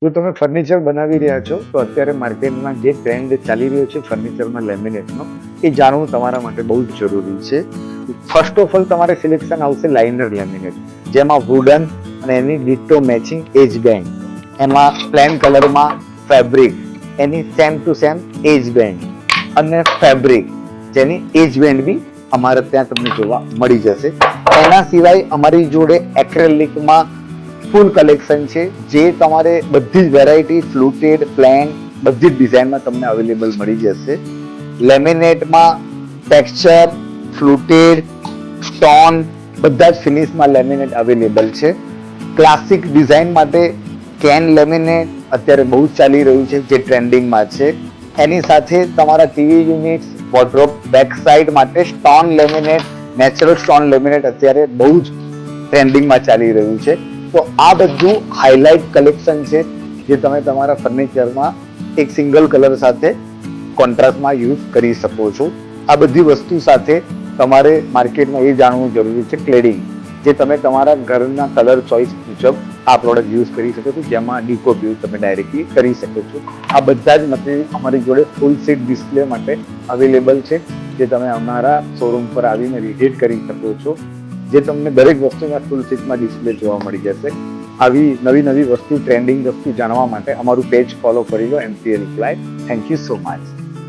જો તમે ફર્નિચર બનાવી રહ્યા છો તો અત્યારે માર્કેટમાં જે ટ્રેન્ડ ચાલી રહ્યો છે ફર્નિચરમાં લેમિનેટનો એ જાણવું તમારા માટે બહુ જ જરૂરી છે. ફર્સ્ટ ઓફ ઓલ તમારે સિલેક્શન આવશે લાઇનર લેમિનેટ, જેમાં વુડન અને એની ડિટ્ટો મેચિંગ એજ બેન્ડ, એમાં પ્લેન કલરમાં ફેબ્રિક, એની same to same edge band અને ફેબ્રિક જેની એજ બેન્ડ બી અમારે ત્યાં તમને જોવા મળી જશે. એના સિવાય અમારી જોડે એક્રેલિકમાં ફૂલ કલેક્શન છે, જે તમારે બધી જ વેરાયટી ફ્લુટેડ, પ્લેન, બધી જ ડિઝાઇનમાં તમને અવેલેબલ મળી જશે. લેમિનેટમાં ટેક્સચર, ફ્લુટેડ, સ્ટોન બધા જ ફિનિશમાં લેમિનેટ અવેલેબલ છે. ક્લાસિક ડિઝાઇન માટે કેન લેમિનેટ અત્યારે બહુ જ ચાલી રહ્યું છે, જે ટ્રેન્ડિંગમાં છે. એની સાથે તમારા TV units, wardrobe back side માટે stone laminate, natural stone laminate અત્યારે બહુ જ ટ્રેન્ડિંગમાં ચાલી રહ્યું છે. તો આ બધું હાઇલાઇટ કલેક્શન છે, જે તમે તમારા ફર્નિચરમાં એક સિંગલ કલર સાથે કોન્ટ્રાસ્ટમાં યુઝ કરી શકો છો. આ બધી વસ્તુ સાથે તમારે માર્કેટમાં એ જાણવું જરૂરી છે ક્લેડિંગ, જે તમે તમારા ઘરના કલર ચોઇસ મુજબ આ પ્રોડક્ટ યુઝ કરી શકો છો, જેમાં ડીકોપ યુઝ તમે ડાયરેક્ટલી કરી શકો છો. આ બધા જ મટીરિયલ અમારી જોડે ફૂલ સેટ ડિસ્પ્લે માટે અવેલેબલ છે, જે તમે અમારા શોરૂમ પર આવીને વિઝિટ કરી શકો છો, જે તમને દરેક વસ્તુના ફૂલ સેટમાં ડિસ્પ્લે જોવા મળી જશે. આવી નવી વસ્તુ, ટ્રેન્ડિંગ વસ્તુ જાણવા માટે અમારું પેજ ફોલો કરી લો, MCA reply. Thank you so much.